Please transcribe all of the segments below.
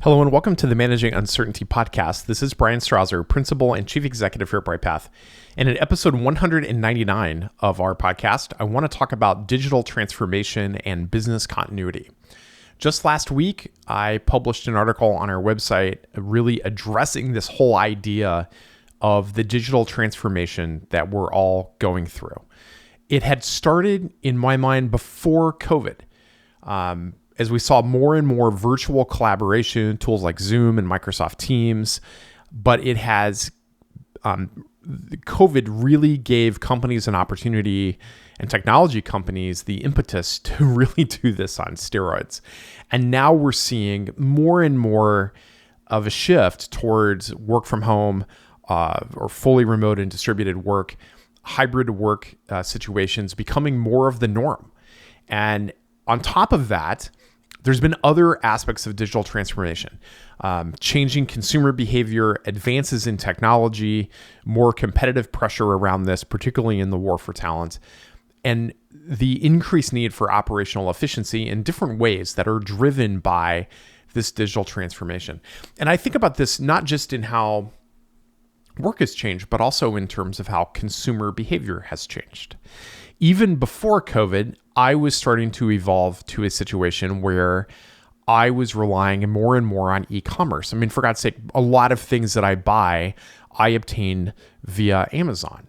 Hello and welcome to the Managing Uncertainty podcast. This is Bryan Strawser, Principal and Chief Executive here at Bryghtpath. And in episode 199 of our podcast, I want to talk about digital transformation and business continuity. Just last week, I published an article on our website really addressing this whole idea of the digital transformation that we're all going through. It had started in my mind before COVID. As we saw more and more virtual collaboration, tools like Zoom and Microsoft Teams, but it has, COVID really gave companies an opportunity and technology companies the impetus to really do this on steroids. And now we're seeing more and more of a shift towards work from home or fully remote and distributed work, hybrid work situations becoming more of the norm. And on top of that, there's been other aspects of digital transformation, changing consumer behavior, advances in technology, more competitive pressure around this, particularly in the war for talent, and the increased need for operational efficiency in different ways that are driven by this digital transformation. And I think about this not just in how work has changed, but also in terms of how consumer behavior has changed. Even before COVID, I was starting to evolve to a situation where I was relying more and more on e-commerce. I mean, for God's sake, a lot of things that I buy, I obtain via Amazon.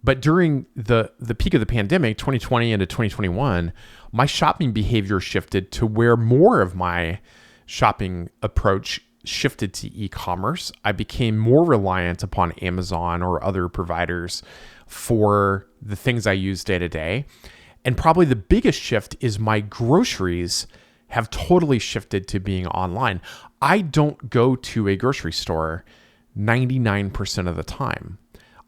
But during the peak of the pandemic, 2020 into 2021, my shopping behavior shifted to where more of my shopping approach shifted to e-commerce. I became more reliant upon Amazon or other providers for the things I use day to day. And probably the biggest shift is my groceries have totally shifted to being online. I don't go to a grocery store 99% of the time.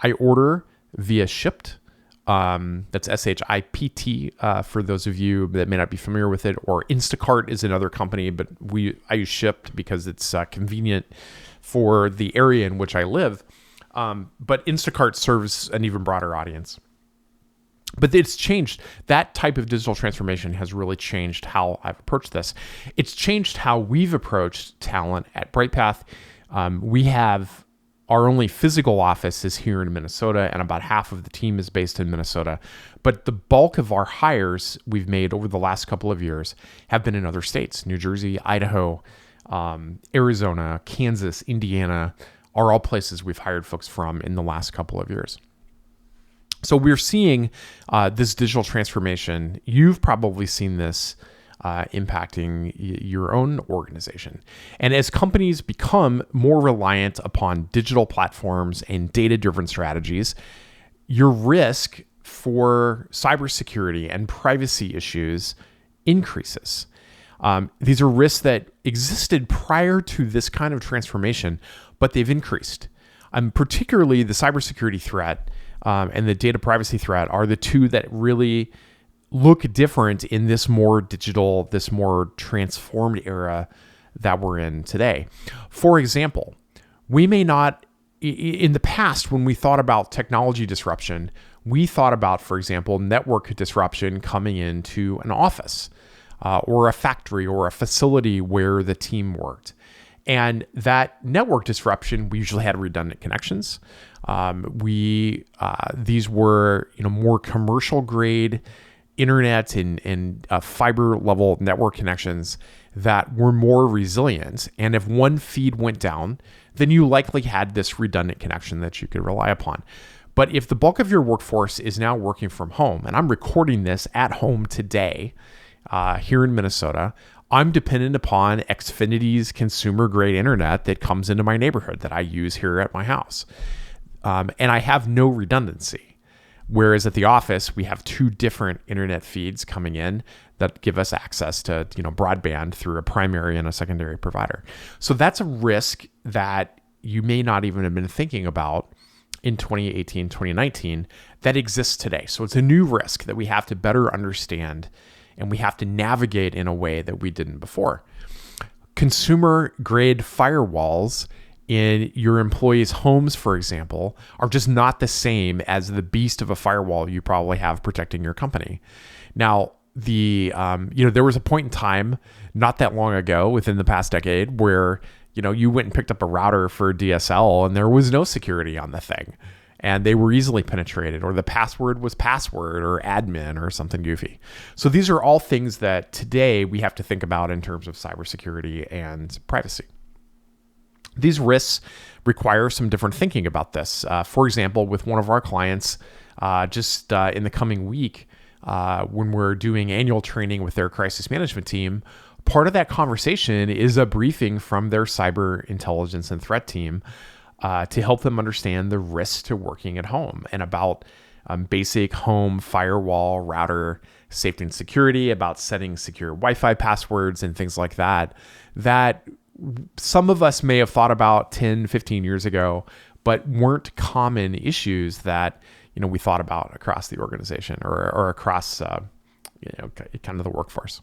I order via Shipt. That's SHIPT for those of you that may not be familiar with it, or Instacart is another company, but I use Shipt because it's convenient for the area in which I live. But Instacart serves an even broader audience. But it's changed. That type of digital transformation has really changed how I've approached this. It's changed how we've approached talent at Bryghtpath. We have our only physical office is here in Minnesota, and about half of the team is based in Minnesota. But the bulk of our hires we've made over the last couple of years have been in other states. New Jersey, Idaho, Arizona, Kansas, Indiana are all places we've hired folks from in the last couple of years. So we're seeing this digital transformation. You've probably seen this impacting your own organization. And as companies become more reliant upon digital platforms and data-driven strategies, your risk for cybersecurity and privacy issues increases. These are risks that existed prior to this kind of transformation, but they've increased. Particularly the cybersecurity threat and the data privacy threat are the two that really look different in this more digital, this more transformed era that we're in today. For example, we may not, in the past, when we thought about technology disruption, we thought about, for example, network disruption coming into an office or a factory or a facility where the team worked. And that network disruption, we usually had redundant connections. These were more commercial grade internet and fiber level network connections that were more resilient. And if one feed went down, then you likely had this redundant connection that you could rely upon. But if the bulk of your workforce is now working from home, and I'm recording this at home today here in Minnesota, I'm dependent upon Xfinity's consumer grade internet that comes into my neighborhood that I use here at my house. And I have no redundancy. Whereas at the office, we have two different internet feeds coming in that give us access to broadband through a primary and a secondary provider. So that's a risk that you may not even have been thinking about in 2018, 2019 that exists today. So it's a new risk that we have to better understand and we have to navigate in a way that we didn't before. Consumer grade firewalls in your employees' homes, for example, are just not the same as the beast of a firewall you probably have protecting your company. Now, there was a point in time not that long ago within the past decade where, you went and picked up a router for DSL and there was no security on the thing and they were easily penetrated, or the password was password or admin or something goofy. So these are all things that today we have to think about in terms of cybersecurity and privacy. These risks require some different thinking about this. For example, with one of our clients, in the coming week, when we're doing annual training with their crisis management team, part of that conversation is a briefing from their cyber intelligence and threat team to help them understand the risks to working at home and about basic home firewall, router safety and security, about setting secure Wi-Fi passwords and things like that some of us may have thought about 10, 15 years ago, but weren't common issues that we thought about across the organization or across kind of the workforce.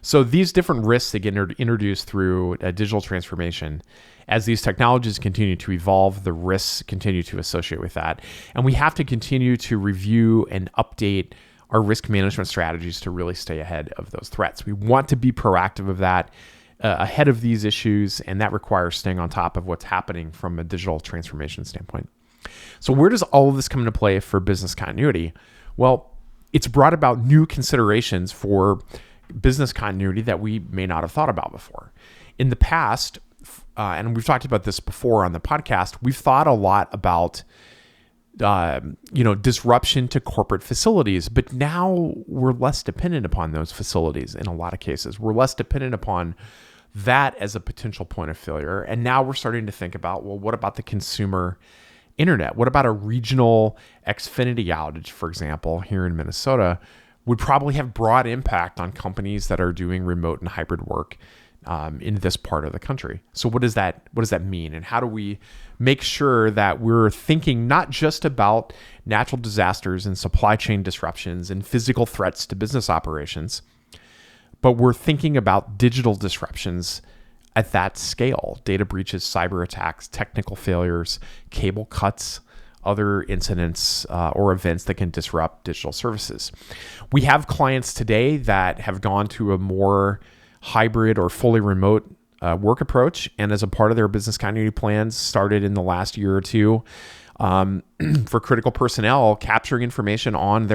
So these different risks that get introduced through digital transformation, as these technologies continue to evolve, the risks continue to associate with that. And we have to continue to review and update our risk management strategies to really stay ahead of those threats. We want to be proactive of that, ahead of these issues, and that requires staying on top of what's happening from a digital transformation standpoint. So where does all of this come into play for business continuity? Well, it's brought about new considerations for business continuity that we may not have thought about before. In the past, and we've talked about this before on the podcast, we've thought a lot about disruption to corporate facilities, but now we're less dependent upon those facilities in a lot of cases. We're less dependent upon that as a potential point of failure. And now we're starting to think about, well, what about the consumer internet? What about a regional Xfinity outage, for example, here in Minnesota, would probably have broad impact on companies that are doing remote and hybrid work in this part of the country. So what does that mean? And how do we make sure that we're thinking not just about natural disasters and supply chain disruptions and physical threats to business operations, but we're thinking about digital disruptions at that scale: data breaches, cyber attacks, technical failures, cable cuts, other incidents or events that can disrupt digital services. We have clients today that have gone to a more hybrid or fully remote work approach, and as a part of their business continuity plans started in the last year or two, for critical personnel, capturing information on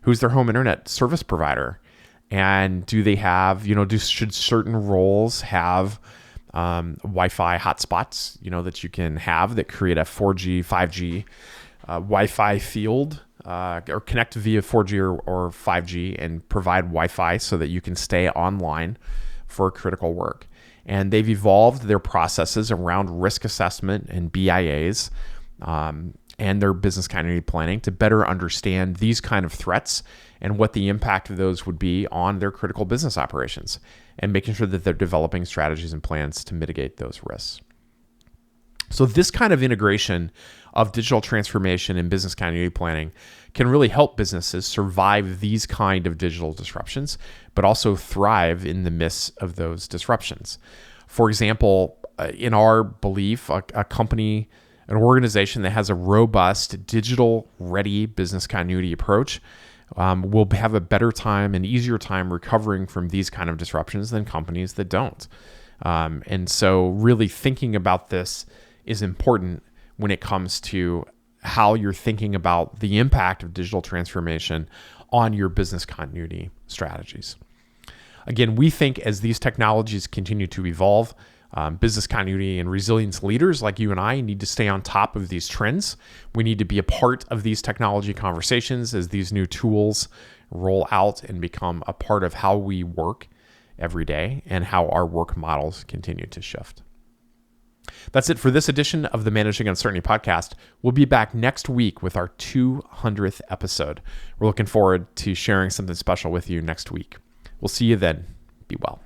who's their home internet service provider, and do they have, should certain roles have Wi-Fi hotspots, that you can have that create a 4G, 5G Wi-Fi field, or connect via 4G or 5G and provide Wi-Fi so that you can stay online for critical work. And they've evolved their processes around risk assessment and BIAs and their business continuity planning to better understand these kind of threats and what the impact of those would be on their critical business operations, and making sure that they're developing strategies and plans to mitigate those risks. So this kind of integration of digital transformation and business continuity planning can really help businesses survive these kind of digital disruptions, but also thrive in the midst of those disruptions. For example, in our belief, a company, an organization that has a robust digital-ready business continuity approach will have a better time and easier time recovering from these kind of disruptions than companies that don't. And so really thinking about this is important when it comes to how you're thinking about the impact of digital transformation on your business continuity strategies. Again, we think as these technologies continue to evolve, business continuity and resilience leaders like you and I need to stay on top of these trends. We need to be a part of these technology conversations as these new tools roll out and become a part of how we work every day and how our work models continue to shift. That's it for this edition of the Managing Uncertainty podcast. We'll be back next week with our 200th episode. We're looking forward to sharing something special with you next week. We'll see you then. Be well.